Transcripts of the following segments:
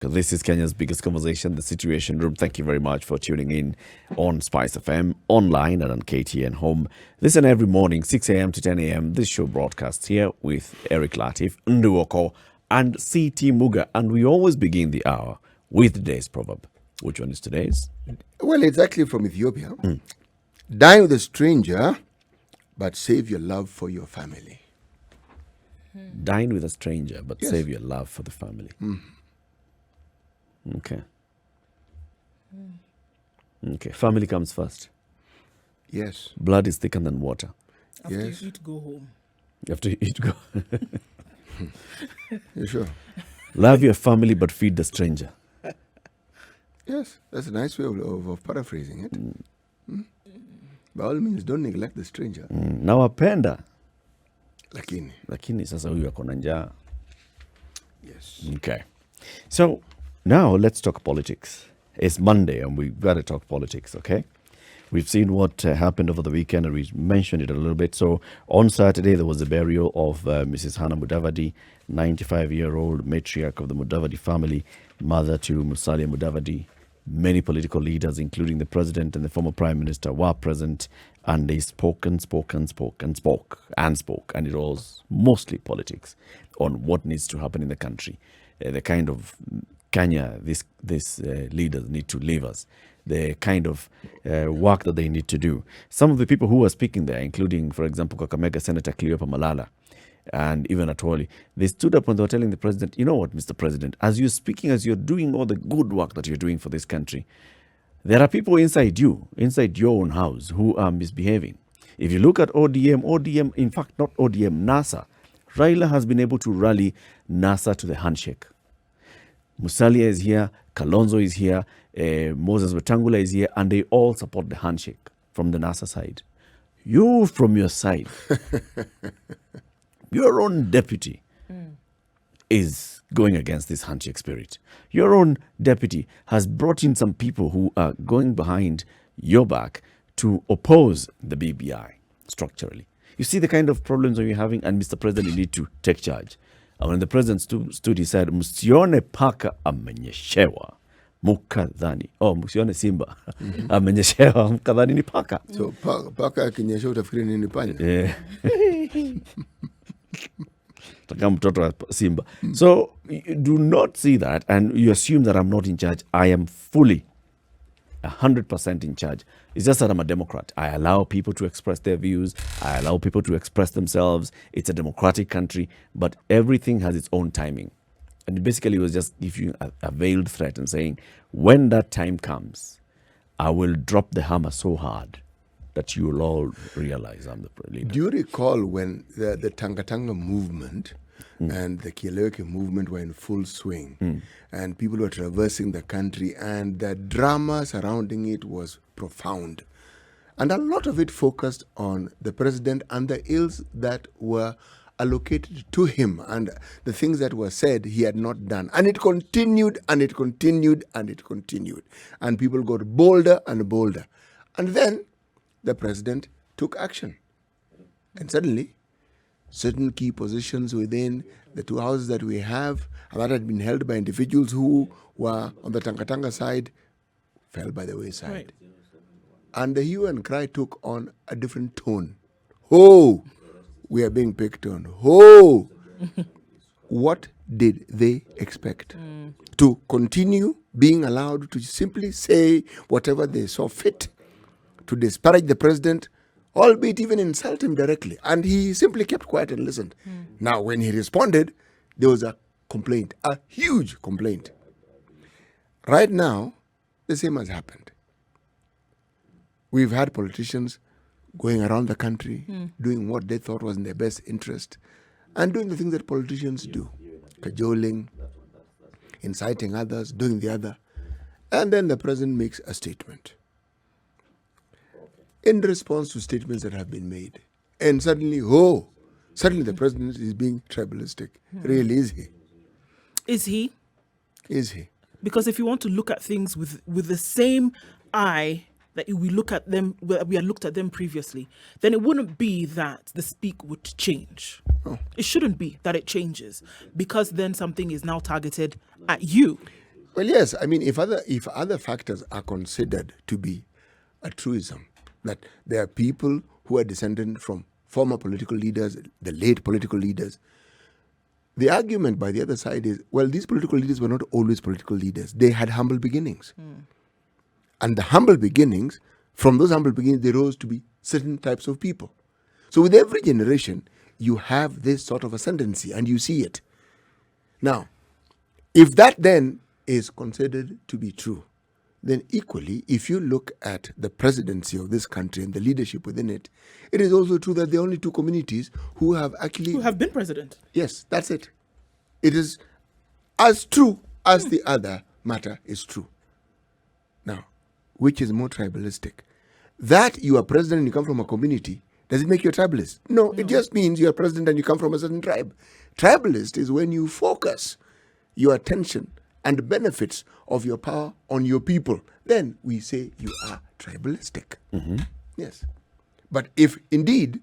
This is Kenya's biggest conversation, The Situation Room. Thank you very much for tuning in on Spice FM, online and on KTN Home. Listen every morning, 6 a.m. to 10 a.m. This show broadcasts here with Eric Latif, Nduoko, and CT Muga. And we always begin the hour with today's proverb. Which one is today's? Well, it's actually from Ethiopia. Dine with a stranger, but save your love for your family. Dine with a stranger, but Yes. save your love for the family. Okay. Okay. Family comes first. Yes. Blood is thicker than water. After Yes. you eat, go home. You have to eat. Go. You sure? Love your family, but feed the stranger. Yes. That's a nice way of paraphrasing it. By all means, don't neglect the stranger. Nawapenda. Lakini, Sasa huyu ako na njaa. yes. Okay. So now let's talk politics. It's Monday and we've got to talk politics, okay? We've seen what happened over the weekend and we mentioned it a little bit. So on Saturday, there was the burial of Mrs. Hannah Mudavadi, 95-year-old matriarch of the Mudavadi family, mother to Musalia Mudavadi. Many political leaders, including the president and the former prime minister, were present, and they spoke. And it was mostly politics on what needs to happen in the country, the kind of Kenya these leaders need to leave us, the kind of work that they need to do. Some of the people who were speaking there, including, for example, Kakamega Senator Cleopa Malala, and even Atwoli, they stood up and they were telling the president, you know what, Mr. President, as you're speaking, as you're doing all the good work that you're doing for this country, there are people inside your own house, who are misbehaving. If you look at ODM, in fact, not ODM, NASA, Raila has been able to rally NASA to the handshake. Musalia is here, Kalonzo is here, Moses Wetangula is here, and they all support the handshake from the NASA side. You, from your side, your own deputy is going against this handshake spirit. Your own deputy has brought in some people who are going behind your back to oppose the BBI structurally. You see the kind of problems that you're having, and Mr. President, you need to take charge. And when the president stood, he said, Msione paka amenyeshewa mukadhani. Oh, msione simba amenyeshewa mukadhani ni paka. So, paka akinyesha utafikiri nini panya? Yeah. Taka mtoto wa simba. So you do not see that and you assume that I'm not in charge. I am fully 100% in charge. It's just that I'm a Democrat. I allow people to express their views. I allow people to express themselves. It's a democratic country, but everything has its own timing. And it basically was just giving you a veiled threat and saying, when that time comes, I will drop the hammer so hard that you will all realize I'm the leader. Do you recall when the Tangatanga movement and the Kieleweke movement were in full swing and people were traversing the country and the drama surrounding it was profound? And a lot of it focused on the president and the ills that were allocated to him and the things that were said he had not done. And it continued and it continued and it continued. And people got bolder and bolder. And then the president took action. And suddenly, certain key positions within the two houses that we have, and that had been held by individuals who were on the Tangatanga side, fell by the wayside. Right. And the hue and cry took on a different tone. Oh, we are being picked on. Oh, what did they expect? To continue being allowed to simply say whatever they saw fit, to disparage the president, albeit even insult him directly. And he simply kept quiet and listened. Now, when he responded, there was a complaint, a huge complaint. Right now, the same has happened. We've had politicians going around the country, doing what they thought was in their best interest, and doing the things that politicians do, cajoling, inciting others, doing the other. And then the president makes a statement in response to statements that have been made. And suddenly the president is being tribalistic. Really, is he? Is he? Is he? Because if you want to look at things with the same eye that we look at them, we had looked at them previously, then it wouldn't be that the speak would change. It shouldn't be that it changes, because then something is now targeted at you. Well, yes. I mean, if other factors are considered to be a truism, that there are people who are descended from former political leaders, the late political leaders, the argument by the other side is, well, these political leaders were not always political leaders. They had humble beginnings. And the humble beginnings, from those humble beginnings, they rose to be certain types of people. So with every generation, you have this sort of ascendancy, and you see it. Now, if that then is considered to be true, then equally, if you look at the presidency of this country and the leadership within it, it is also true that there are only two communities who have been president. Yes, that's it. It is as true as the other matter is true. Now, which is more tribalistic? That you are president and you come from a community, does it make you a tribalist? No, it just means you are president and you come from a certain tribe. Tribalist is when you focus your attention and the benefits of your power on your people. Then we say you are tribalistic. Yes. But if indeed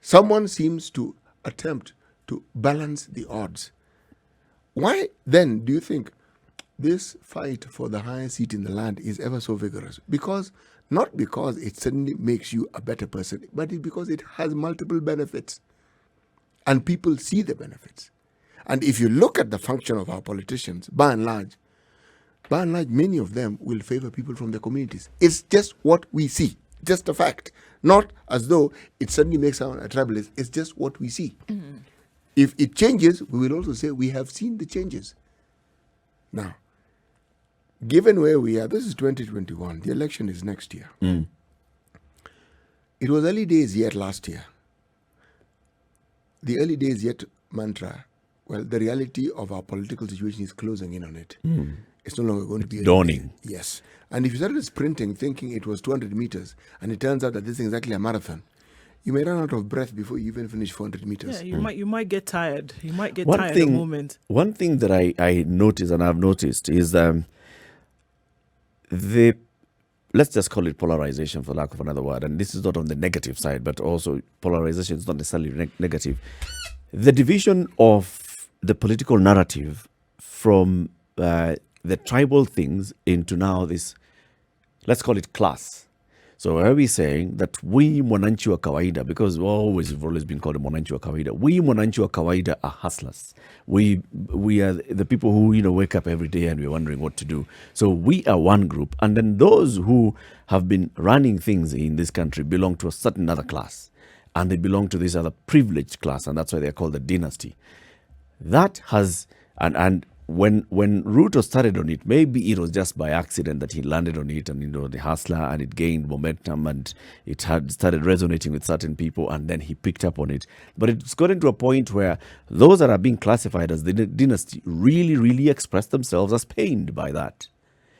someone seems to attempt to balance the odds, why then do you think this fight for the highest seat in the land is ever so vigorous? Not because it suddenly makes you a better person, but it's because it has multiple benefits. And people see the benefits. And if you look at the function of our politicians, by and large, many of them will favor people from their communities. It's just what we see, just a fact. Not as though it suddenly makes someone a tribalist. It's just what we see. If it changes, we will also say we have seen the changes. Now, given where we are, this is 2021. The election is next year. It was early days yet last year. The early days yet mantra, well, the reality of our political situation is closing in on it. It's no longer going to be dawning. Yes. And if you started sprinting thinking it was 200 meters and it turns out that this is exactly a marathon, you may run out of breath before you even finish 400 meters. Yeah, you might get tired. You might get tired at a moment. One thing that I noticed and I've noticed is let's just call it polarization for lack of another word. And this is not on the negative side, but also polarization is not necessarily negative. The division of the political narrative from the tribal things into now this, let's call it class. So are we saying that we mwananchi wa kawaida, because we've always been called mwananchi wa kawaida, we mwananchi wa kawaida are hustlers. We are the people who wake up every day and we're wondering what to do. So we are one group, and then those who have been running things in this country belong to a certain other class, and they belong to this other privileged class, and that's why they're called the dynasty. That has and when Ruto started on it, maybe it was just by accident that he landed on it, and the hustler, and it gained momentum, and it had started resonating with certain people, and then he picked up on it. But it's gotten to a point where those that are being classified as the dynasty really, really express themselves as pained by that.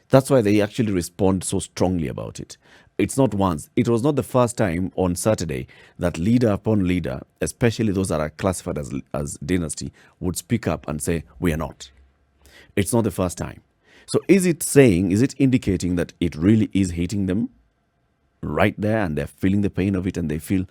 That's why they actually respond so strongly about it. It's not once. It was not the first time on Saturday that leader upon leader, especially those that are classified as dynasty, would speak up and say, we are not. It's not the first time. So is it indicating that it really is hitting them right there, and they're feeling the pain of it, and they feel,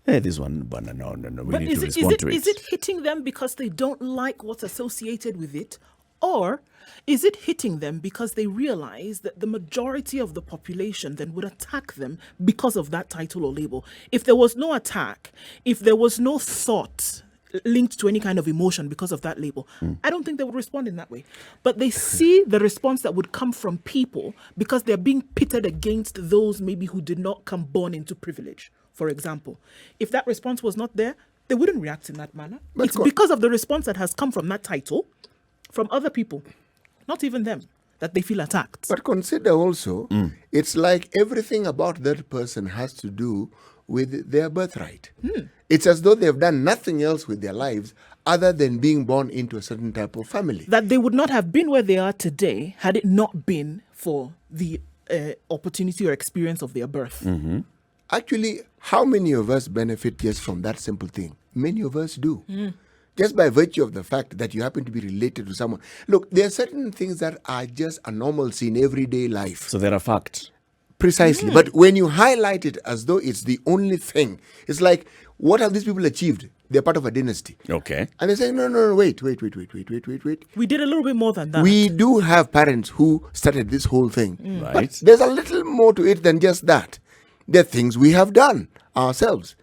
this one, but no, we need to respond to it. Is it hitting them because they don't like what's associated with it? Or is it hitting them because they realize that the majority of the population then would attack them because of that title or label? If there was no attack, if there was no thought linked to any kind of emotion because of that label, I don't think they would respond in that way. But they see the response that would come from people because they're being pitted against those maybe who did not come born into privilege, for example. If that response was not there, they wouldn't react in that manner. It's because of the response that has come from that title, from other people, not even them, that they feel attacked. But consider also, it's like everything about that person has to do with their birthright. It's as though they've done nothing else with their lives other than being born into a certain type of family. That they would not have been where they are today had it not been for the opportunity or experience of their birth. Actually, how many of us benefit just from that simple thing? Many of us do. Just by virtue of the fact that you happen to be related to someone. Look, there are certain things that are just a normalcy in everyday life. So they're a fact. Precisely. But when you highlight it as though it's the only thing, it's like, what have these people achieved? they're part of a dynasty. Okay. And they say, no, wait. We did a little bit more than that. We do have parents who started this whole thing. Right. But there's a little more to it than just that. There are things we have done ourselves.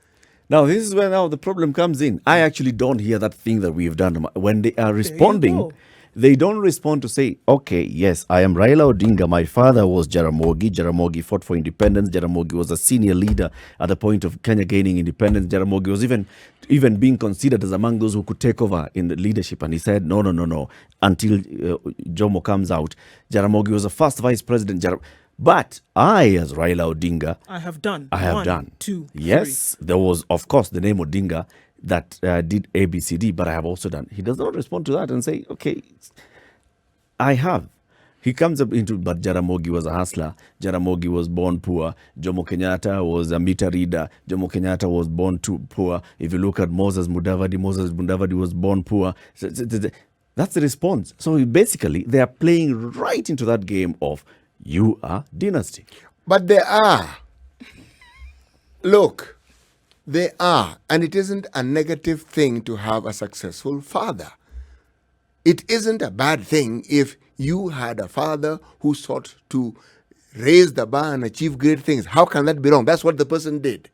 Now, this is where now the problem comes in. I actually don't hear that thing that we've done. When they are responding, go. they don't respond to say, okay, yes, I am Raila Odinga. My father was Jaramogi. Jaramogi fought for independence. Jaramogi was a senior leader at the point of Kenya gaining independence. Jaramogi was even being considered as among those who could take over in the leadership. And he said, no, until Jomo comes out. Jaramogi was the first vice president. But I, as Raila Odinga, I have done. One, 2, yes, 3. There was, of course, the name Odinga that did ABCD, but I have also done. He does not respond to that and say, okay, I have. He comes up into, but Jaramogi was a hustler. Jaramogi was born poor. Jomo Kenyatta was a meter reader. Jomo Kenyatta was born too poor. If you look at Moses Mudavadi was born poor. That's the response. So basically, they are playing right into that game of you are dynasty. But they are. Look, they are. And it isn't a negative thing to have a successful father. It isn't a bad thing if you had a father who sought to raise the bar and achieve great things. How can that be wrong? That's what the person did.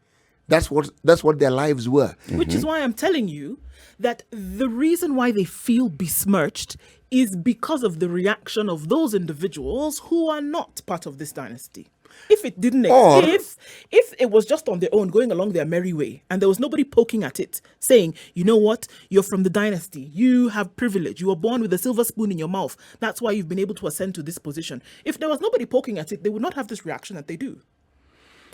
That's what their lives were. Which is why I'm telling you that the reason why they feel besmirched is because of the reaction of those individuals who are not part of this dynasty. If it didn't exist, if it was just on their own, going along their merry way, and there was nobody poking at it, saying, you know what, you're from the dynasty, you have privilege, you were born with a silver spoon in your mouth, that's why you've been able to ascend to this position. If there was nobody poking at it, they would not have this reaction that they do.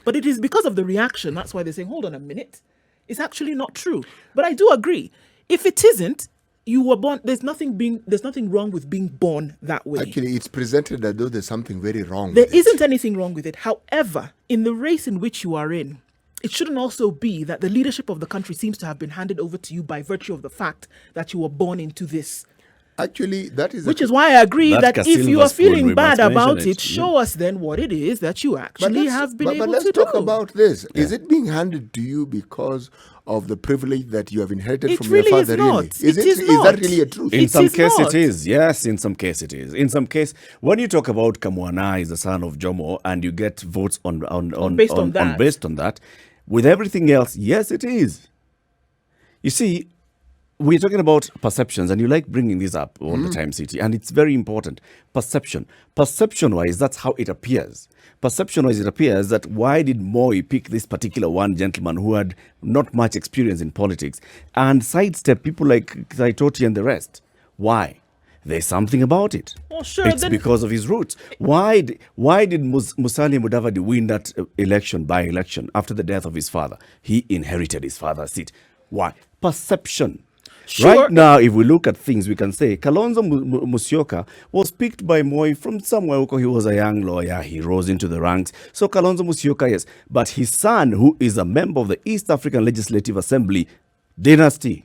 But it is because of the reaction, that's why they're saying, hold on a minute, it's actually not true. But I do agree, if it isn't, you were born, there's nothing wrong with being born that way. Actually, it's presented as though there's something very wrong There with it. isn't anything wrong with it. However, in the race in which you are in, it shouldn't also be that the leadership of the country seems to have been handed over to you by virtue of the fact that you were born into this. Actually, that is... Which is why I agree that if you are feeling bad about it, it, show us then what it is that you actually have been able to do. But let's talk about this. Yeah. Is it being handed to you because of the privilege that you have inherited from your father? It really is not. Is that really a truth? In some case it is. Yes, in some case it is. In some case, when you talk about Kamwana is the son of Jomo and you get votes based on that, with everything else, yes, it is. You see, we're talking about perceptions, and you like bringing this up all the time, City, and it's very important. Perception-wise, that's how it appears. Perception-wise, it appears that why did Moi pick this particular one gentleman who had not much experience in politics and sidestep people like Saitoti and the rest? Why? There's something about it. Oh, sure. It's because of his roots. Why did Musalia Mudavadi win that by-election after the death of his father? He inherited his father's seat. Why? Perception. Sure. Right now, if we look at things, we can say Kalonzo Musyoka was picked by Moi from somewhere. He was a young lawyer. He rose into the ranks. So Kalonzo Musyoka, yes. But his son, who is a member of the East African Legislative Assembly, dynasty.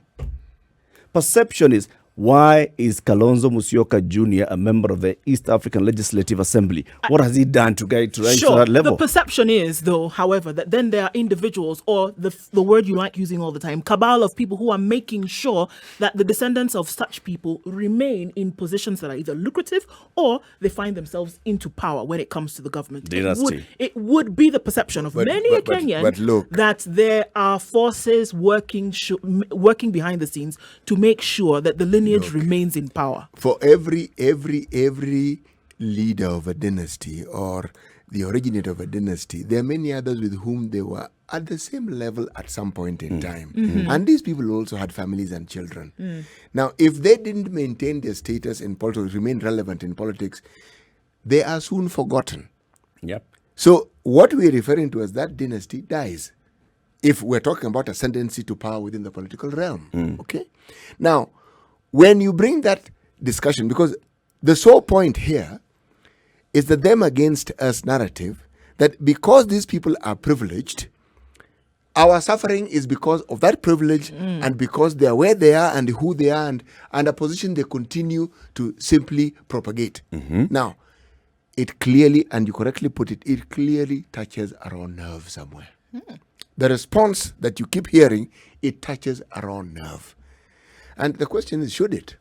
Perception is, why is Kalonzo Musyoka Jr. a member of the East African Legislative Assembly? What has he done to rise to that level? The perception is, though, however, that then there are individuals, or the word you like using all the time, cabal of people who are making sure that the descendants of such people remain in positions that are either lucrative or they find themselves into power when it comes to the government. Dynasty. It would be the perception of many a Kenyan that there are forces working behind the scenes to make sure that the lineage remains in power. For every leader of a dynasty or the originator of a dynasty, there are many others with whom they were at the same level at some point in time. And these people also had families and children. Now, if they didn't maintain their status in politics, remain relevant in politics, they are soon forgotten. Yep. So what we're referring to as that dynasty dies, if we're talking about ascendancy to power within the political realm. Okay? Now, when you bring that discussion, because the sole point here is the them against us narrative, that because these people are privileged, our suffering is because of that privilege and because they are where they are and who they are and a position they continue to simply propagate. Now, it clearly, and you correctly put it, it clearly touches our own nerve somewhere. the response that you keep hearing, it touches a raw nerve. And the question is, should it?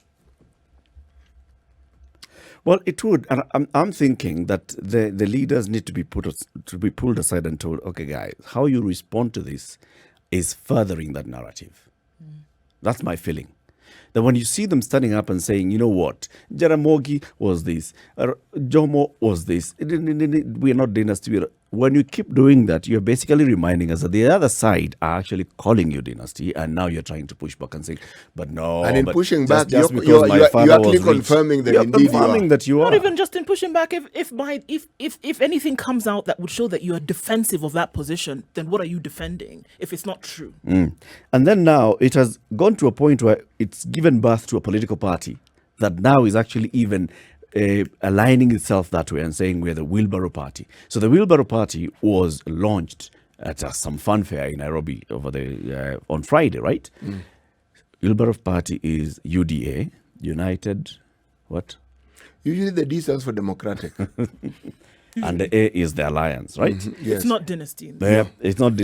Well, it would. And I'm thinking that the leaders need to be pulled aside and told, okay, guys, how you respond to this is furthering that narrative. That's my feeling. That when you see them standing up and saying, you know what, Jaramogi was this, Jomo was this, we are not dynasty. When you keep doing that, you're basically reminding us that the other side are actually calling you dynasty, and now you're trying to push back and say, but no. And in but pushing just- back, just you're because my father actually was rich, confirming that you're indeed you confirming are. that you Not are. even just in pushing back. If anything comes out that would show that you are defensive of that position, then what are you defending if it's not true? And then now it has gone to a point where it's given birth to a political party that now is actually even aligning itself that way and saying we're the Wheelbarrow Party. So the Wheelbarrow Party was launched at some fanfare in Nairobi on Friday, right? Wheelbarrow Party is UDA, United, what? Usually the D stands for Democratic. And the A is the Alliance, right? Yes. It's not dynasty. Yeah, it's not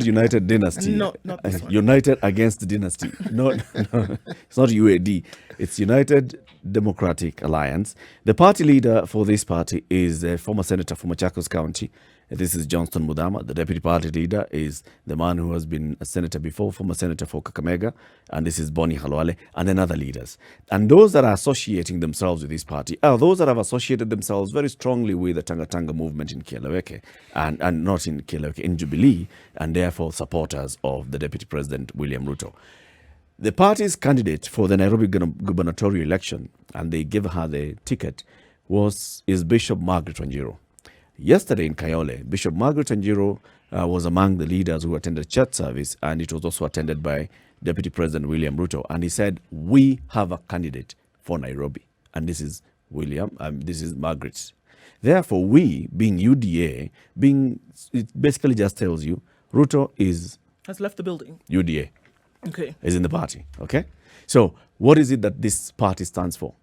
United Dynasty. No, not this one. United Against Dynasty. No, it's not UAD. It's United Democratic Alliance. The party leader for this party is a former senator from Machakos County. This is Johnston Muthama. The deputy party leader is the man who has been a senator before, former senator for Kakamega, and this is Bonnie Halwale, and then other leaders. And those that are associating themselves with this party are those that have associated themselves very strongly with the Tanga Tanga movement in Kieleweke, and not in Kieleweke, in Jubilee, and therefore supporters of the Deputy President William Ruto. The party's candidate for the Nairobi gubernatorial election, and they gave her the ticket, is Bishop Margaret Wanjiru. Yesterday in Kayole, Bishop Margaret Wanjiru was among the leaders who attended church service, and it was also attended by Deputy President William Ruto. And he said, we have a candidate for Nairobi, and this is this is Margaret. Therefore, we, being UDA, it basically just tells you Ruto Has left the building. UDA, Okay. is in the party, okay? So what is it that this party stands for?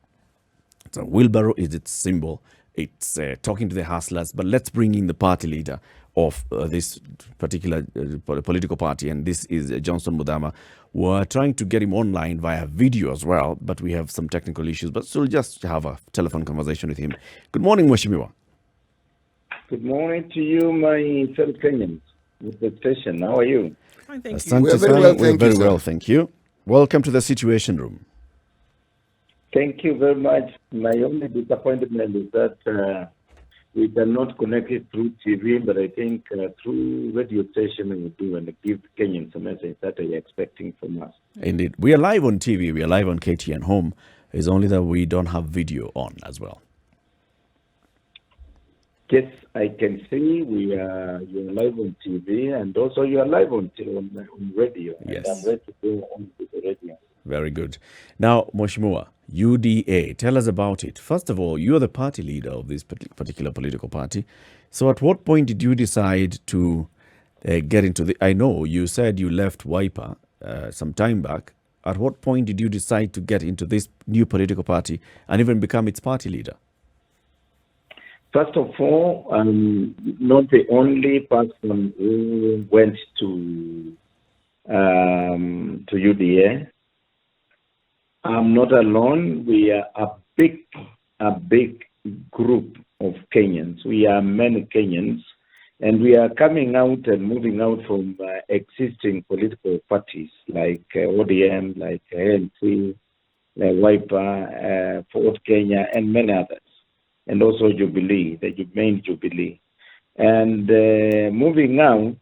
So wheelbarrow is its symbol. It's talking to the hustlers, but let's bring in the party leader of this particular political party, and this is Johnston Muthama. We're trying to get him online via video as well, but we have some technical issues, but still just have a telephone conversation with him. Good morning, Mheshimiwa. Good morning to you, my fellow Kenyans with the station. How are you? Fine, thank you. Asante We are very sana. well, We're thank you, very sir. well, thank you. Welcome to the Situation Room. Thank you very much. My only disappointment is that we cannot connect it through TV, but I think through radio station we will do and give Kenyans a message that they are expecting from us. Indeed. We are live on TV. We are live on KTN Home. It's only that we don't have video on as well. Yes, I can see you're live on TV, and also you are live on radio. Yes. And I'm ready to go on to the radio. Very good. Now, Mheshimiwa, UDA, tell us about it. First of all, you're the party leader of this particular political party. So at what point did you decide to get into the... I know you said you left Wiper some time back. At what point did you decide to get into this new political party and even become its party leader? First of all, I'm not the only person who went to UDA. I'm not alone. We are a big group of Kenyans. We are many Kenyans, and we are coming out and moving out from existing political parties like ODM, like ANC, like Wiper, Ford Kenya, and many others, and also Jubilee, the main Jubilee. And moving out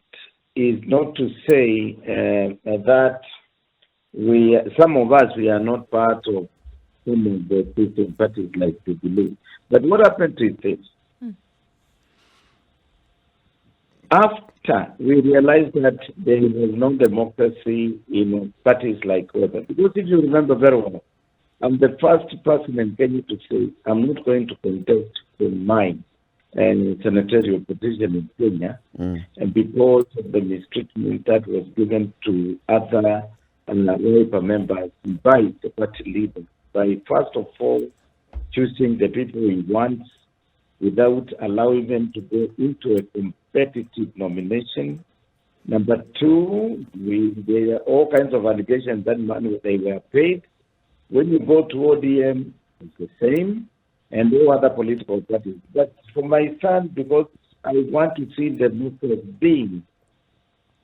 is not to say that some of us, we are not part of some of the existing parties like Jubilee. But what happened is this. After we realized that there was no democracy in parties like Wiper, because if you remember very well, I'm the first person in Kenya to say I'm not going to contest for mine and senatorial position in Kenya, and because of the mistreatment that was given to other Wiper members by the party leader, by first of all choosing the people he wants without allowing them to go into a competitive nomination, Number two, there are all kinds of allegations that money they were paid. When you go to ODM, it's the same, and all other political parties. But for my son, because I want to see the movement being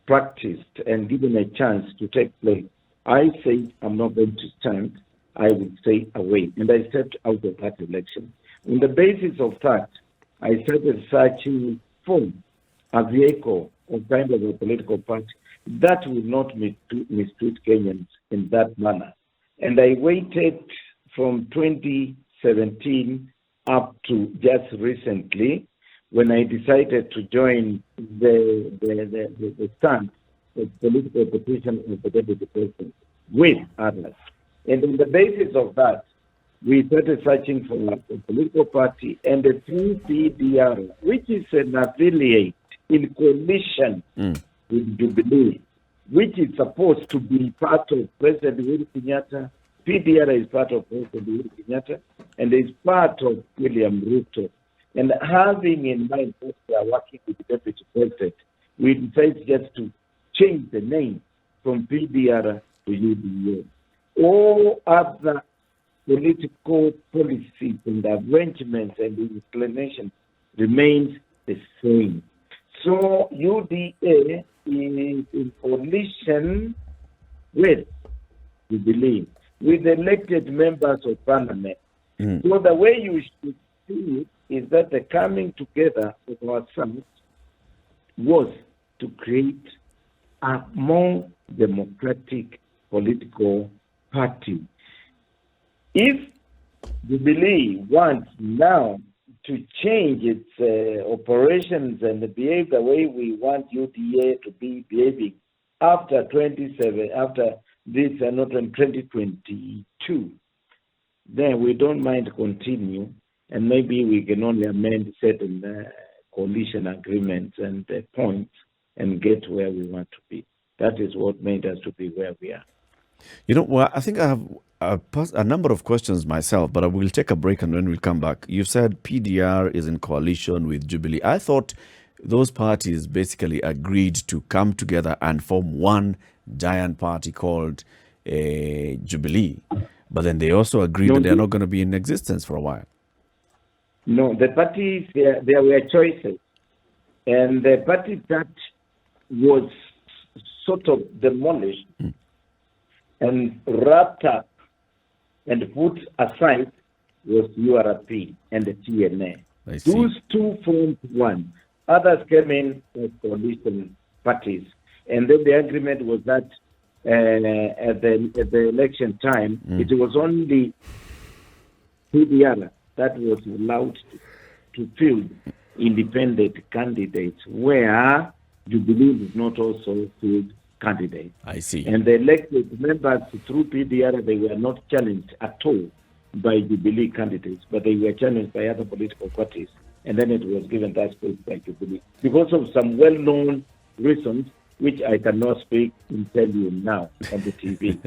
practiced and given a chance to take place, I say I'm not going to stand. I will stay away. And I stepped out of that election. On the basis of that, I started searching for a vehicle or kind of a political party that would not mistreat Kenyans in that manner. And I waited from 2017 up to just recently when I decided to join the stand of political opposition of the deputy president with others. And on the basis of that, we started searching for a political party, and the through PDR, which is an affiliate in coalition with Jubilee, which is supposed to be part of President Uhuru Kenyatta. PDR is part of President Uhuru Kenyatta, and is part of William Ruto. And having in mind that we are working with the deputy president, we decided just to change the name from PDR to UDA. All other political policies and arrangements and inclinations remains the same. So UDA is in coalition with, we believe, with elected members of parliament. So the way you should see it is that the coming together of ourselves was to create a more democratic political party. If Jubilee wants now to change its operations and behave the way we want UDA to be behaving after this not in 2022, then we don't mind continue, and maybe we can only amend certain coalition agreements and points and get where we want to be. That is what made us to be where we are. You know, well, I think I have a number of questions myself, but I will take a break, and when we come back, you said PDR is in coalition with Jubilee. I thought those parties basically agreed to come together and form one giant party called Jubilee, but then they also agreed that they're not going to be in existence for a while. No, the parties, there were choices, and the party that was sort of demolished and wrapped up and put aside was URP and the TNA. Those two formed one. Others came in as coalition parties. And then the agreement was that at the election time, it was only PDR that was allowed to field independent candidates, where Jubilee did not also field candidates. I see. And the elected members through PDR, they were not challenged at all by Jubilee candidates, but they were challenged by other political parties. And then it was given that space by Jubilee because of some well-known reasons, which I cannot speak and tell you now on the TV.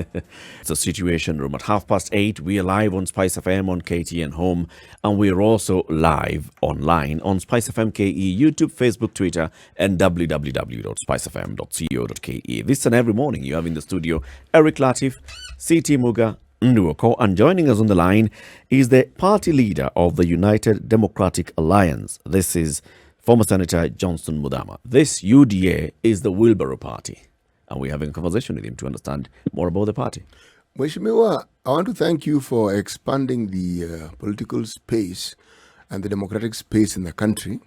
It's a situation room at 8:30. We are live on Spice FM on KTN Home, and we're also live online on Spice FM KE, YouTube, Facebook, Twitter, and www.spicefm.co.ke. This and every morning you have in the studio Eric Latif, CT Muga, Nduoko, and joining us on the line is the party leader of the United Democratic Alliance. This is former Senator Johnson Muthama. This UDA is the Wilbaro Party, and we're having a conversation with him to understand more about the party. Mheshimiwa, I want to thank you for expanding the political space and the democratic space in the country.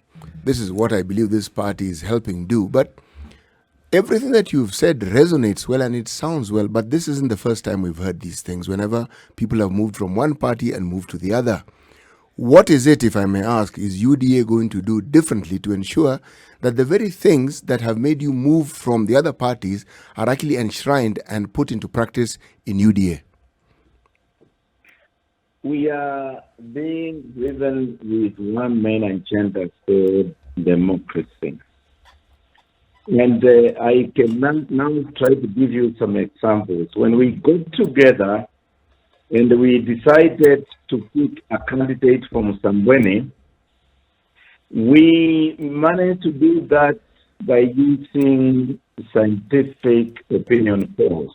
This is what I believe this party is helping do. But everything that you've said resonates well and it sounds well, but this isn't the first time we've heard these things. Whenever people have moved from one party and moved to the other, what is it, if I may ask, is UDA going to do differently to ensure that the very things that have made you move from the other parties are actually enshrined and put into practice in UDA? We are being driven with one main agenda called democracy. And I can now try to give you some examples. When we got together and we decided to pick a candidate from Sambweni, we managed to do that by using scientific opinion polls.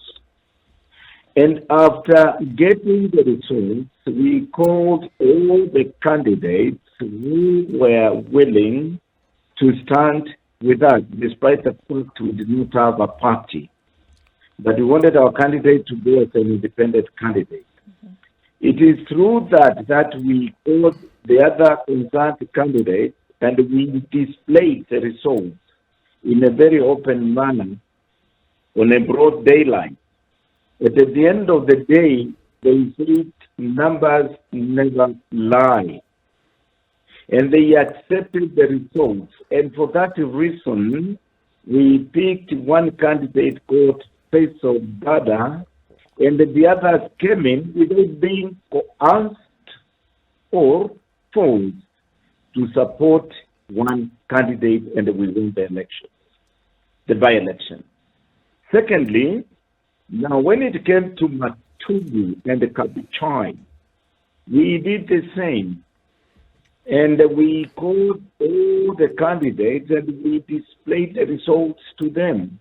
And after getting the results, we called all the candidates who were willing to stand with us, despite the fact we did not have a party. But we wanted our candidate to be as an independent candidate. It is through that we called the other concerned candidates and we displayed the results in a very open manner on a broad daylight. But at the end of the day, they said numbers never lie. And they accepted the results. And for that reason, we picked one candidate called Faisal Bada, and the others came in without being coerced or forced to support one candidate, and we win the election, the by-election. Secondly, now when it came to Matugu and the Kabichai, we did the same. And we called all the candidates and we displayed the results to them.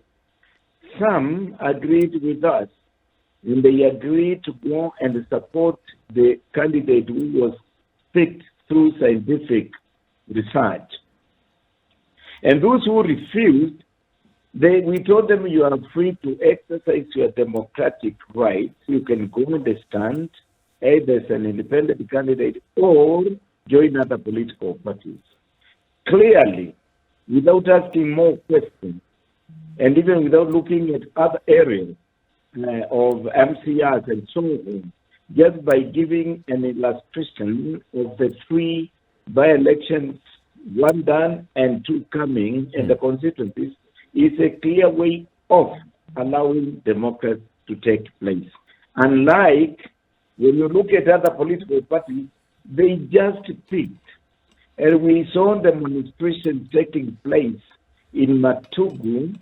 Some agreed with us, and they agreed to go and support the candidate who was picked through scientific research. And those who refused, we told them you are free to exercise your democratic rights. You can go and stand either as an independent candidate or join other political parties. Clearly, without asking more questions, and even without looking at other areas of MCRs and so on, just by giving an illustration of the three by-elections, one done and two coming, and the constituencies, is a clear way of allowing democracy to take place. Unlike when you look at other political parties, they just picked. And we saw demonstrations taking place in Matugu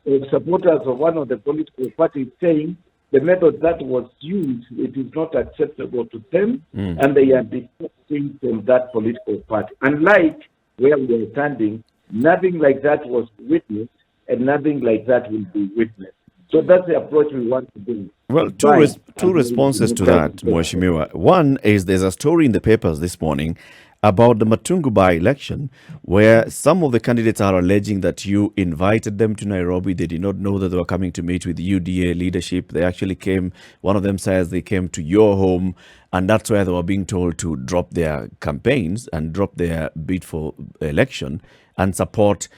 of supporters of one of the political parties saying the method that was used, it is not acceptable to them, and they are defecting from that political party. Unlike where we are standing, nothing like that was witnessed, and nothing like that will be witnessed. So that's the approach we want to do. Well, two responses to that, Mheshimiwa. One is there's a story in the papers this morning about the Matungu by-election where some of the candidates are alleging that you invited them to Nairobi. They did not know that they were coming to meet with UDA leadership. They actually came, one of them says they came to your home, and that's where they were being told to drop their campaigns and drop their bid for election and support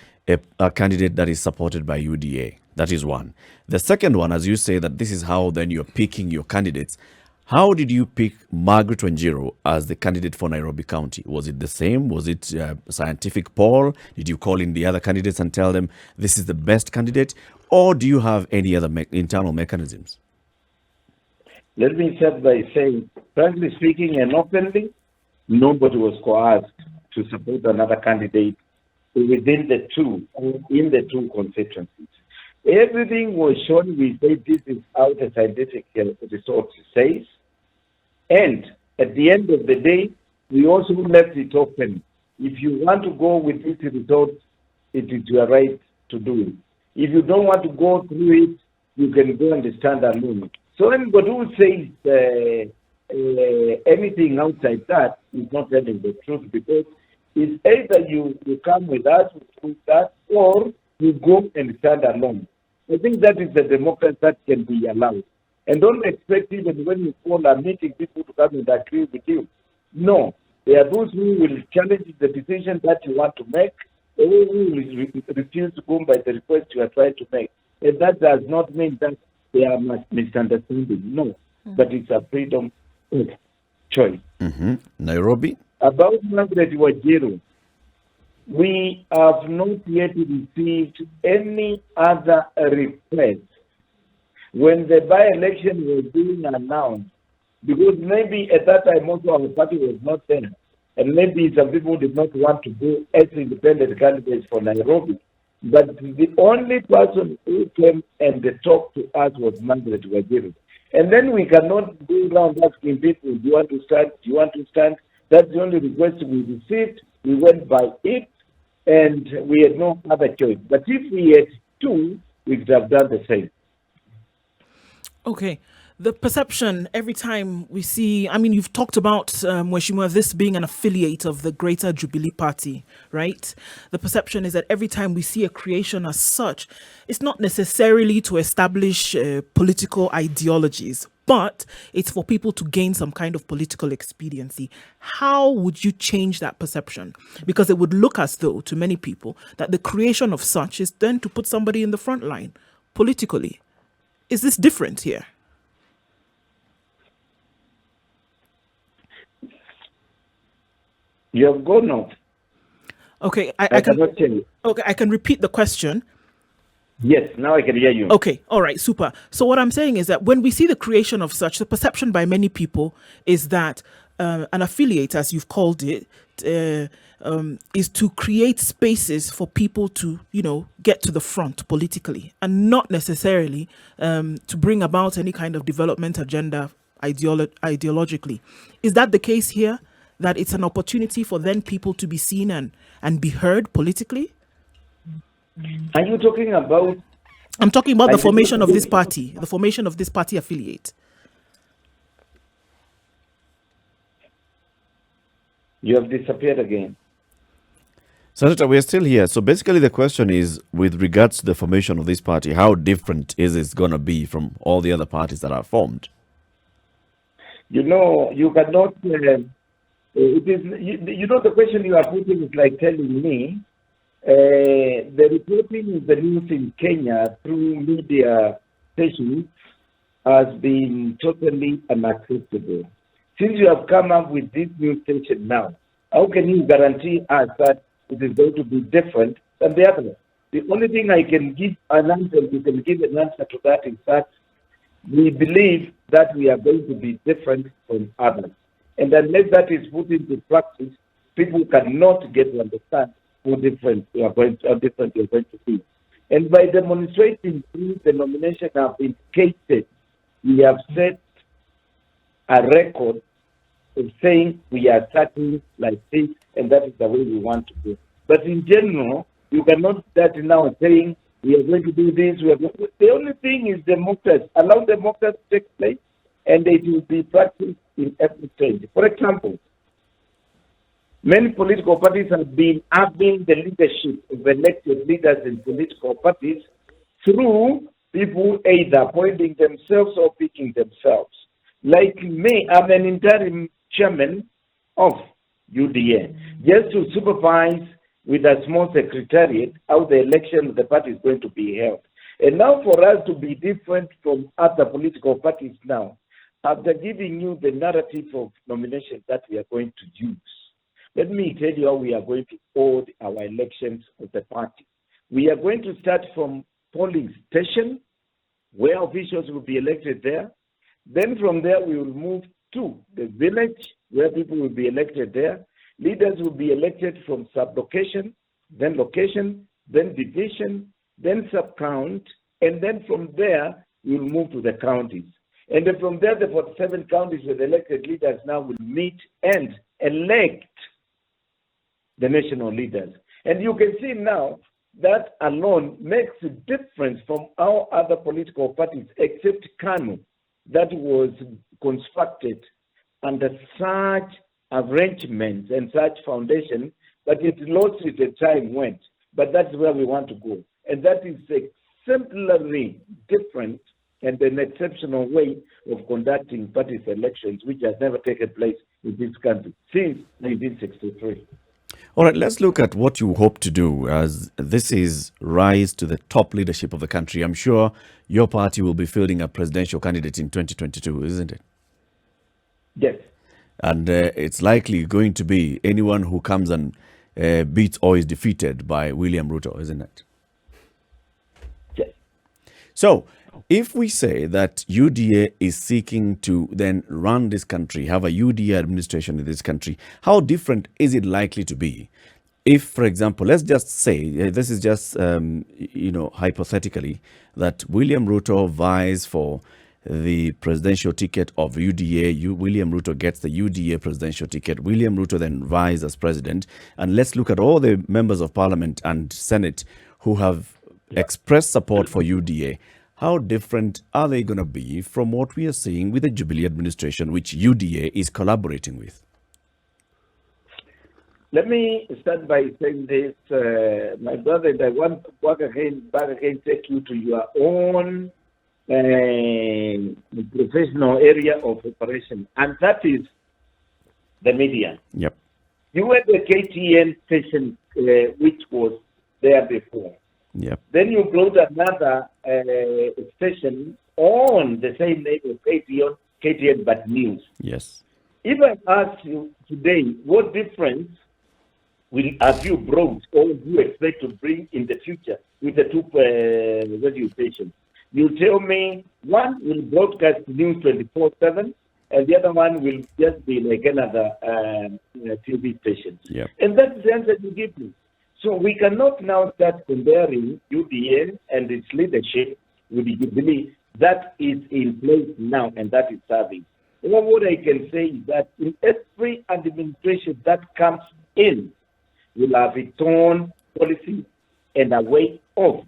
a candidate that is supported by UDA. That is one. The second one, as you say, that this is how then you're picking your candidates. How did you pick Margaret Wanjiru as the candidate for Nairobi County? Was it the same? Was it a scientific poll? Did you call in the other candidates and tell them this is the best candidate? Or do you have any other internal mechanisms? Let me start by saying, frankly speaking and openly, nobody was coerced to support another candidate within the two, in the two constituencies. Everything was shown. We say this is how the scientific research says. And at the end of the day, we also left it open. If you want to go with this result, it is your right to do it. If you don't want to go through it, you can go and stand alone. So anybody who says anything outside that is not telling the truth, because it's either you come with us with that, or you go and stand alone. I think that is the democracy that can be allowed. And don't expect even when you call a meeting people to come and agree with you. No, there are those who will challenge the decision that you want to make, or who will refuse to go by the request you are trying to make. And that does not mean that they are misunderstanding. No, but it's a freedom of choice. Nairobi? About Margaret Wanjiru, we have not yet received any other request. When the by-election was being announced, because maybe at that time also our party was not there, and maybe some people did not want to go as independent candidates for Nairobi, but the only person who came and talked to us was Margaret Wanjiru. And then we cannot go around asking people, do you want to stand? Do you want to stand? That's the only request we received. We went by it, and we had no other choice. But if we had two, we could have done the same. Okay. The perception every time we see, I mean, you've talked about, Mweshimua, this being an affiliate of the Greater Jubilee Party, right? The perception is that every time we see a creation as such, it's not necessarily to establish political ideologies, but it's for people to gain some kind of political expediency. How would you change that perception? Because it would look as though, to many people, that the creation of such is then to put somebody in the front line politically. Is this different here? You have gone off. Okay, I cannot tell you. Okay, I can repeat the question. Yes, now I can hear you. Okay, all right, super. So what I'm saying is that when we see the creation of such, the perception by many people is that an affiliate, as you've called it, is to create spaces for people to, get to the front politically, and not necessarily to bring about any kind of development agenda ideologically. Is that the case here? That it's an opportunity for then people to be seen and be heard politically? Are you talking about? I'm talking about the formation of this party, the formation of this party affiliate. You have disappeared again. Senator, we are still here. So basically the question is, with regards to the formation of this party, how different is it going to be from all the other parties that are formed? You cannot... the question you are putting is like telling me the reporting of the news in Kenya through media stations has been totally unacceptable. Since you have come up with this new station now, how can you guarantee us that it is going to be different than the other? The only thing I can give an answer, you can give an answer to that is that we believe that we are going to be different from others. And unless that is put into practice, people cannot get to understand how different you are going to be. And by demonstrating through the nomination have indicated, we have set a record of saying we are starting like this, and that is the way we want to go. But in general, you cannot start now saying we are going to do this. The only thing is democracy. Allow democracy to take place, and it will be practiced in every stage. For example, many political parties have been having the leadership of elected leaders in political parties through people either appointing themselves or picking themselves. Like me, I'm an interim chairman of UDA, just to supervise with a small secretariat how the election of the party is going to be held. And now for us to be different from other political parties now, after giving you the narrative of nomination that we are going to use, let me tell you how we are going to hold our elections of the party. We are going to start from polling station, where officials will be elected there. Then from there, we will move to the village, where people will be elected there. Leaders will be elected from sub-location, then location, then division, then sub-count, and then from there, we will move to the counties. And then from there, the 47 counties with elected leaders now will meet and elect the national leaders. And you can see now that alone makes a difference from our other political parties, except KANU, that was constructed under such arrangements and such foundation, but it lost it as time went. But that's where we want to go. And that is exemplary different and an exceptional way of conducting party elections, which has never taken place in this country since 1963. All right, let's look at what you hope to do as this is rise to the top leadership of the country. I'm sure your party will be fielding a presidential candidate in 2022, isn't it? Yes. And it's likely going to be anyone who comes and beats or is defeated by William Ruto, isn't it? Yes. So, if we say that UDA is seeking to then run this country, have a UDA administration in this country, how different is it likely to be? If, for example, let's just say, this is just, hypothetically, that William Ruto vies for the presidential ticket of UDA. William Ruto gets the UDA presidential ticket. William Ruto then vies as president. And let's look at all the members of parliament and Senate who have expressed support for UDA. How different are they going to be from what we are seeing with the Jubilee administration, which UDA is collaborating with? Let me start by saying this, my brother, and I want to back again, take you to your own professional area of operation, and that is the media. Yep. You had the KTN station, which was there before. Yep. Then you brought another station on the same name of KTN, but news. Yes. If I ask you today, what difference have you brought or do you expect to bring in the future with the two radio stations? You tell me one will broadcast news 24/7 and the other one will just be like another TV station. Yep. And that's the answer you give me. So we cannot now start comparing UDA and its leadership with the Jubilee that is in place now and that is serving. Well, what I can say is that in every administration that comes in, will have its own policy and a way of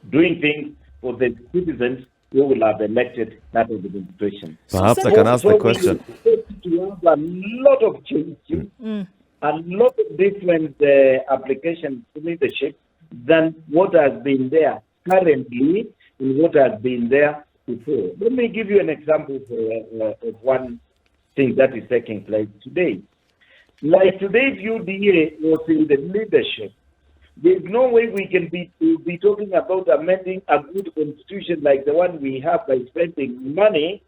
doing things for the citizens who will have elected that administration. Perhaps I can ask the question. We expect to have a lot of changes, a lot of different applications to leadership than what has been there currently and what has been there before. Let me give you an example of one thing that is taking place today. Like today's UDA was in the leadership. There's no way we can be talking about amending a good constitution like the one we have by spending money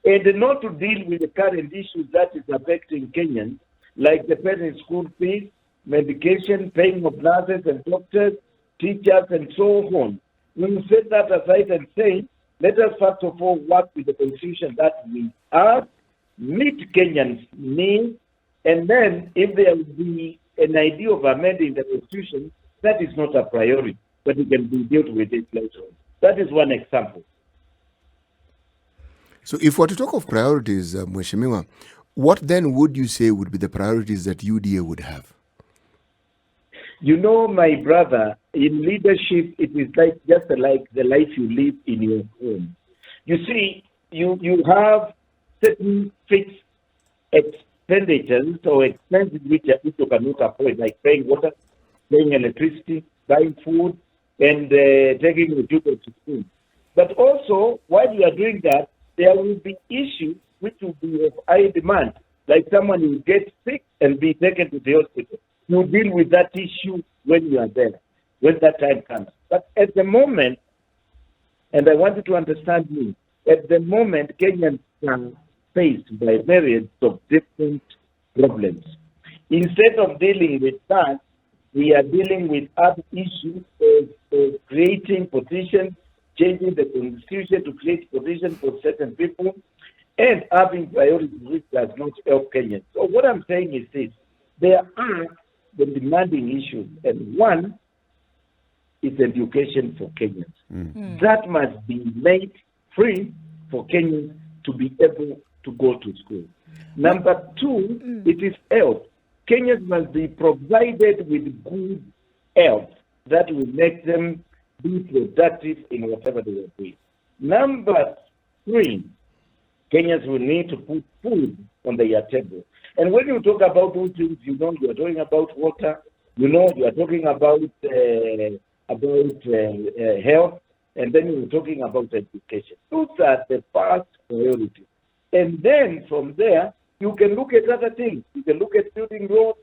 and not to deal with the current issues that is affecting Kenyans, like the parent school fees, medication, paying of nurses and doctors, teachers, and so on. When you set that aside and say, let us first of all work with the constitution that we have, meet Kenyans' needs, and then if there will be an idea of amending the constitution, that is not a priority, but it can be dealt with it later on. That is one example. So if we're to talk of priorities, Mheshimiwa, what then would you say would be the priorities that UDA would have? You know, my brother, in leadership, it is like just like the life you live in your home. You see, you have certain fixed expenditures or expenses which you cannot afford, like paying water, paying electricity, buying food, and taking the children to school. But also, while you are doing that, there will be issues which will be of high demand, like someone will get sick and be taken to the hospital. You deal with that issue when you are there, when that time comes. But at the moment, and I want you to understand me, at the moment, Kenyans are faced by myriads of different problems. Instead of dealing with that, we are dealing with other issues of creating positions, changing the constitution to create positions for certain people, and having priorities which does not help Kenyans. So what I'm saying is this: there are the demanding issues, and one is education for Kenyans. That must be made free for Kenyans to be able to go to school. Number two, it is health. Kenyans must be provided with good health that will make them be productive in whatever they are doing. Number three, Kenyans will need to put food on their table. And when you talk about those things, you know, you are talking about water, you know, you are talking about health, and then you're talking about education. Those are the first priorities. And then from there, you can look at other things. You can look at building roads,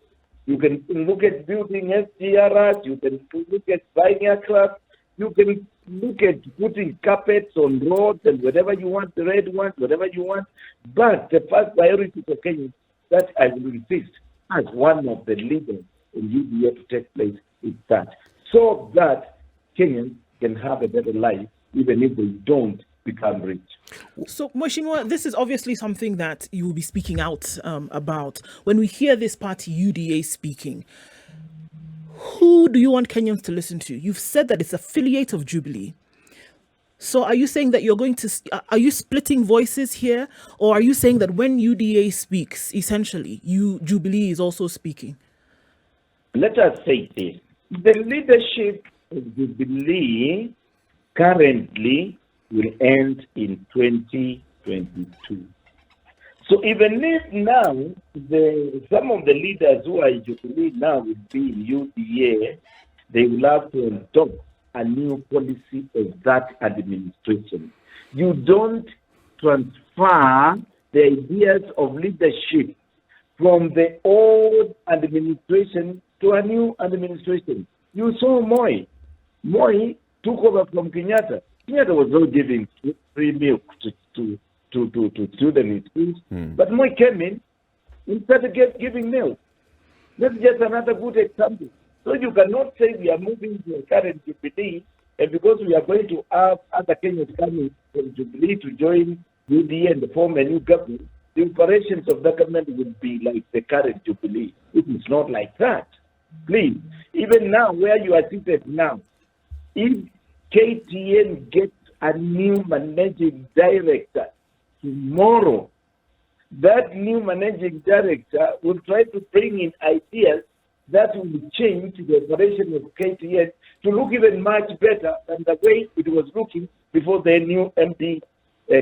you can look at building SGRs, you can look at buying aircraft, you can look at putting carpets on roads and whatever you want, the red ones, whatever you want. But the first priority for Kenya, that I will insist as one of the leaders in UDA to take place, is that, so that Kenyans can have a better life even if they don't become rich. So, Mheshimiwa, this is obviously something that you will be speaking out about. When we hear this party, UDA, speaking, who do you want Kenyans to listen to? You've said that it's affiliate of Jubilee. So are you saying that you're going to, are you splitting voices here? Or are you saying that when UDA speaks, essentially, Jubilee is also speaking? Let us say this. The leadership of Jubilee currently will end in 2022. So even if now some of the leaders who are in Jubilee now will be in UDA, they will have to adopt a new policy of that administration. You don't transfer the ideas of leadership from the old administration to a new administration. You saw Moi. Moi took over from Kenyatta. Kenyatta was not giving free milk to students in schools, but Moi came in and started giving milk. That's just another good example. So you cannot say we are moving to a current Jubilee, and because we are going to have other Kenyans coming from Jubilee to join UDA and form a new government, the operations of the government will be like the current Jubilee. It is not like that. Please, even now, where you are seated now, if KTN gets a new managing director tomorrow, that new managing director will try to bring in ideas that will change the operation of KTN to look even much better than the way it was looking before the new MD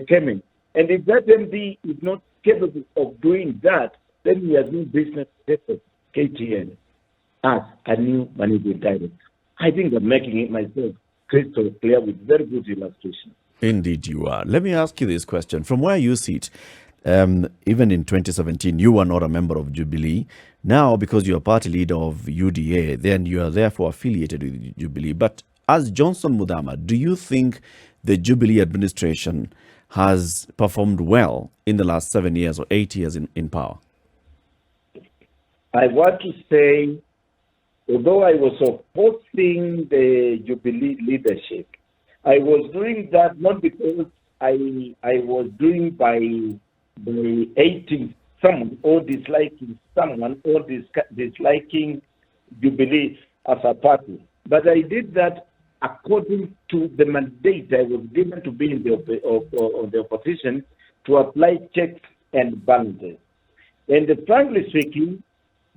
came in. And if that MD is not capable of doing that, then he has no business to KTN as a new managing director. I think I'm making it myself crystal clear with very good illustration. Indeed, you are. Let me ask you this question. From where you sit, even in 2017, you were not a member of Jubilee. Now, because you're party leader of UDA, then you are therefore affiliated with Jubilee. But as Johnson Muthama, do you think the Jubilee administration has performed well in the last 7 years or 8 years in power? I want to say, although I was opposing the Jubilee leadership, I was doing that not because I was doing by hating someone or disliking someone or disliking Jubilee as a party, but I did that according to the mandate I was given to be in the opposition to apply checks and balances. And frankly speaking,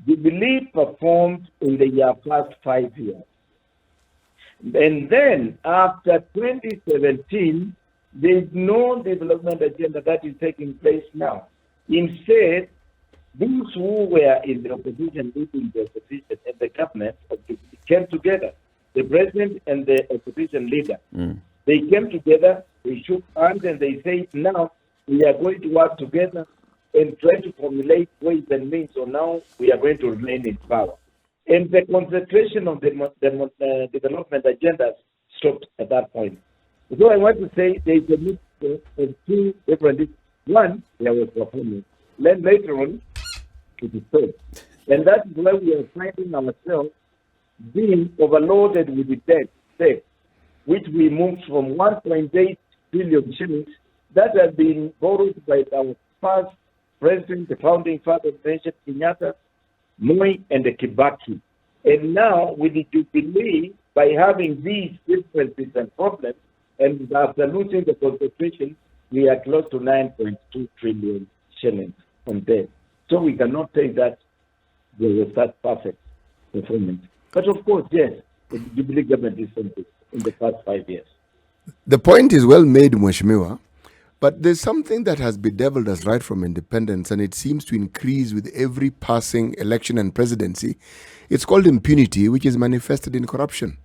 Jubilee performed in the first 5 years. And then after 2017, there is no development agenda that is taking place now. Instead, those who were in the opposition, leading the opposition and the government of Jubilee came together, the president and the opposition leader. They came together, they shook hands, and they said, now we are going to work together and try to formulate ways and means. So now we are going to remain in power. And the concentration of the development agendas stopped at that point. So I want to say there is a mix of two different things. One, there was performance. Then later on, it is third. And that's why we are finding ourselves being overloaded with the debt, which we moved from 1.8 billion shillings that had been borrowed by our past president, the founding father of the nation, Kenyatta, Moi, and the Kibaki. And now, with the Jubilee, by having these differences and problems, and after losing the concentration, we are close to 9.2 trillion shillings on debt. So we cannot say that there was that perfect performance. But of course, yes, the Jubilee government is something in the past 5 years. The point is well made, Mheshimiwa, but there's something that has bedeviled us right from independence, and it seems to increase with every passing election and presidency. It's called impunity, which is manifested in corruption.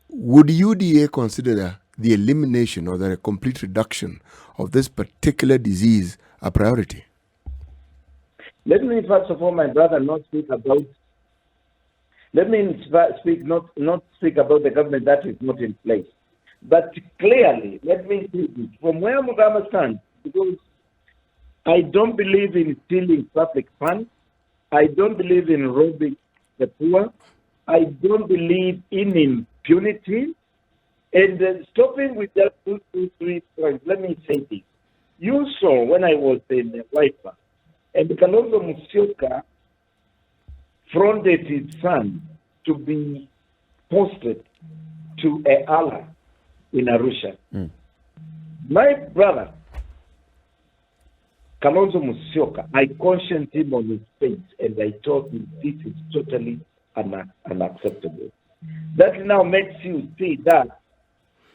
Would UDA consider the elimination or the complete reduction of this particular disease a priority? Let me first of all, my brother, not speak about the government that is not in place. But clearly, let me see this. From where Muthama stands, because I don't believe in stealing public funds, I don't believe in robbing the poor, I don't believe in impunity, and stopping with that 2, 3 points, let me say this. You saw when I was in the Wiper, and Kalonzo Musyoka fronted his son to be posted to a Allah in Arusha. My brother, Kalonzo Musyoka, I cautioned him on his face and I told him this is totally unacceptable. That now makes you see that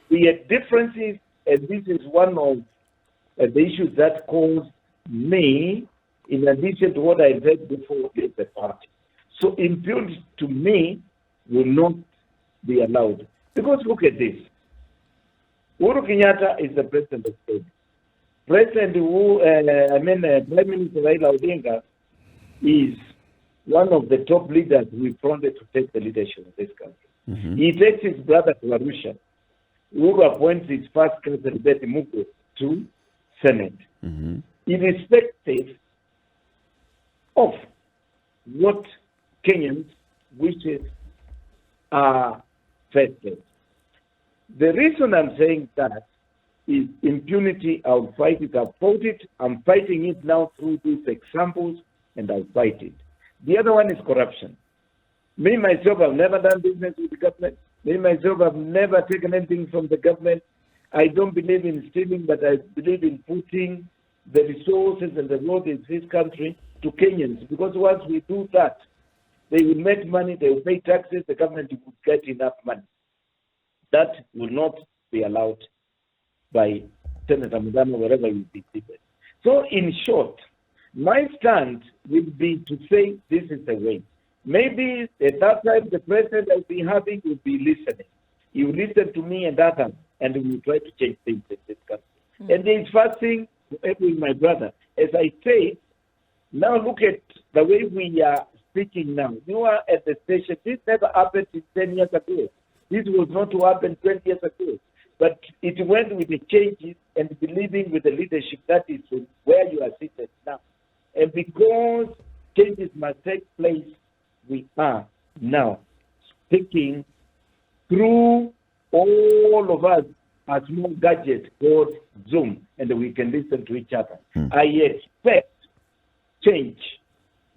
we have differences, and this is one of the issues that caused me, in addition to what I read before, is the party. So impunity to me will not be allowed. Because look at this. Uhuru Kenyatta is the president of Kenya. Prime Minister Raila Odinga is one of the top leaders we wanted to take the leadership of this country. He takes his brother to Arusha. Uhuru appoints his first cousin, Betty Mugo, to Senate. Irrespective of what Kenyans' wishes are vested. The reason I'm saying that is impunity. I'll fight it. I've fought it. I'm fighting it now through these examples, and I'll fight it. The other one is corruption. Me, myself, I've never done business with the government. Me, myself, I've never taken anything from the government. I don't believe in stealing, but I believe in putting the resources and the roads in this country to Kenyans. Because once we do that, they will make money, they will pay taxes, the government will get enough money. That will not be allowed by Senator Muthama, wherever you be seated. So, in short, my stand will be to say this is the way. Maybe at that time the president I'll be having will be listening. He will listen to me and others, and we will try to change things in this country. And the first thing to echo my brother, as I say, now look at the way we are speaking now. You are at the station. This never happened 10 years ago. This was not to happen 20 years ago. But it went with the changes and believing with the leadership that is where you are seated now. And because changes must take place, we are now speaking through all of us a small gadget called Zoom, and we can listen to each other. I expect change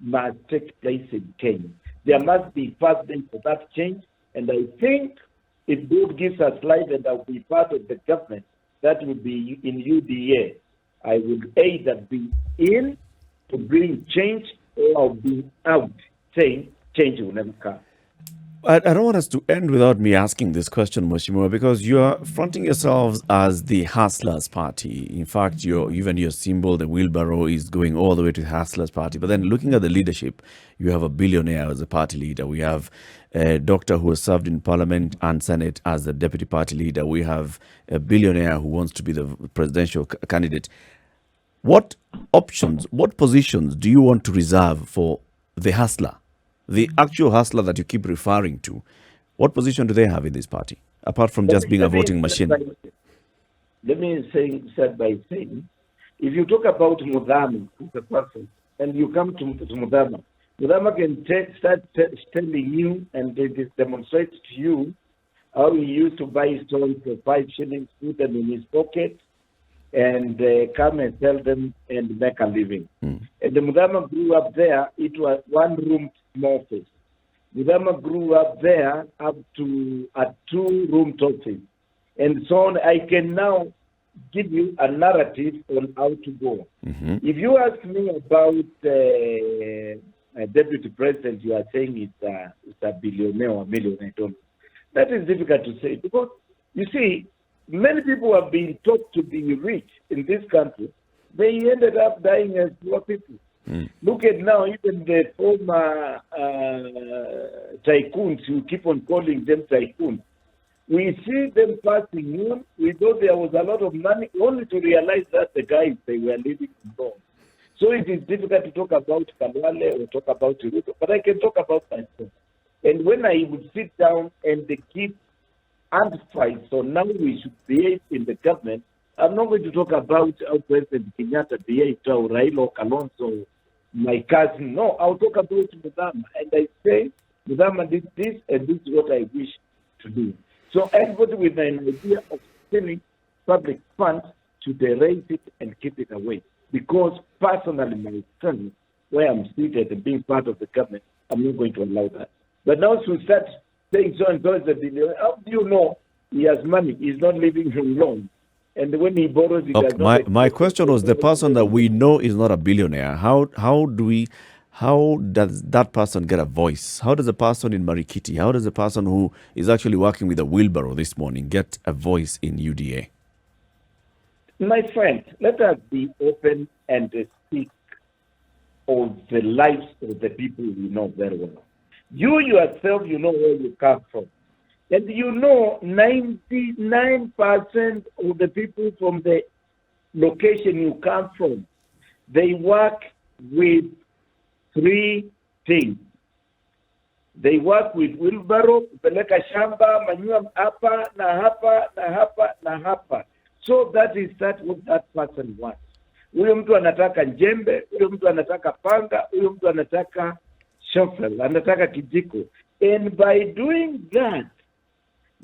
must take place in Kenya. There must be first day for that change, and I think if God gives us life and I'll be part of the government, that will be in UDA. I would either be in to bring change, or I'll be out saying change will never come. I don't want us to end without me asking this question, Mheshimiwa, because you are fronting yourselves as the Hustlers Party. In fact, even your symbol, the wheelbarrow, is going all the way to the Hustlers Party. But then looking at the leadership, you have a billionaire as a party leader. We have a doctor who has served in Parliament and Senate as the deputy party leader. We have a billionaire who wants to be the presidential candidate. What options, what positions do you want to reserve for the hustler? The actual hustler that you keep referring to, what position do they have in this party, apart from just being a voting machine? Let me start by saying, if you talk about Muthama as a person, and you come to Muthama, Muthama can start telling you and demonstrate to you how he used to buy stones for 5 shillings, put them in his pocket, and come and sell them and make a living. And the Muthama grew up there. It was one-room office. Muthama grew up there up to a 2-room office. And so on. I can now give you a narrative on how to go. If you ask me about a deputy president, you are saying it's a billionaire or millionaire. That is difficult to say, because, you see, many people have been taught to be rich in this country. They ended up dying as poor people. Look at now, even the former tycoons, you keep on calling them tycoons. We see them passing on. We thought there was a lot of money, only to realize that the guys, they were living in bones. So it is difficult to talk about Kalwale or talk about Ruto, but I can talk about myself. And when I would sit down and they keep advice, so now we should behave in the government, I'm not going to talk about how President Kenyatta behaved, or Raila or Kalonzo, my cousin. No, I'll talk about Muthama. And I say, Muthama did this, and this is what I wish to do. So everybody with an idea of stealing public funds should erase it and keep it away. Because personally, myself, where I'm seated and being part of the government, I'm not going to allow that. But now to start saying so and so is a billionaire, how do you know he has money. He's not living from loan. And when he borrows, he Okay, does not. my question was the person that we know is not a billionaire. How does that person get a voice? How does a person in Marikiti, how does a person who is actually working with a wheelbarrow this morning get a voice in UDA? My friend, let us be open and speak of the lives of the people we know very well. You yourself, you know where you come from. And you know 99% of the people from the location you come from, they work with three things. They work with wheelbarrow, peleka shamba, manure hapa, na hapa, na hapa, na hapa. So that is what that person wants. Huyo mtu anataka njembe, huyo mtu anataka panga, huyo mtu anataka shovel, anataka kijiko. And by doing that,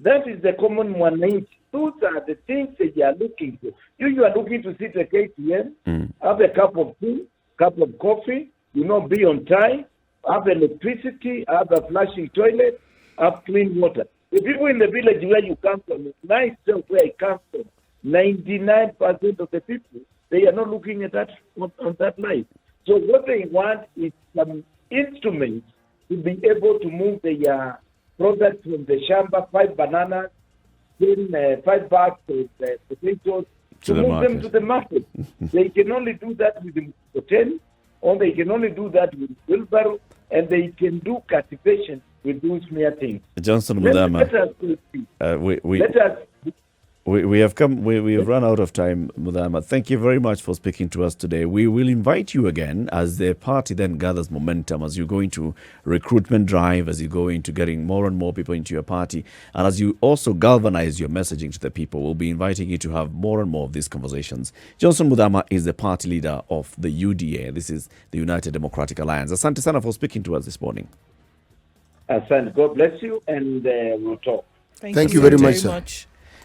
that is the common mwananchi. Those are the things that you are looking for. You are looking to sit at KTN, have a cup of tea, cup of coffee, be on time, have electricity, have a flushing toilet, have clean water. The people in the village where you come from, myself where I come from, 99% of the people, they are not looking at that on that life. So what they want is some instruments to be able to move the products from the shamba, 5 bananas, 5 bags of potatoes, to move them to the market. They can only do that with the hotel, or they can only do that with wheelbarrow, and they can do cultivation with those mere things. Johnson Muthama, we have run out of time, Muthama. Thank you very much for speaking to us today. We will invite you again as the party then gathers momentum, as you go into recruitment drive, as you go into getting more and more people into your party, and as you also galvanize your messaging to the people. We'll be inviting you to have more and more of these conversations. Johnson Muthama is the party leader of the UDA. This is the United Democratic Alliance. Asante sana for speaking to us this morning. Asante. God bless you, and we'll talk. Thank you very much, sir.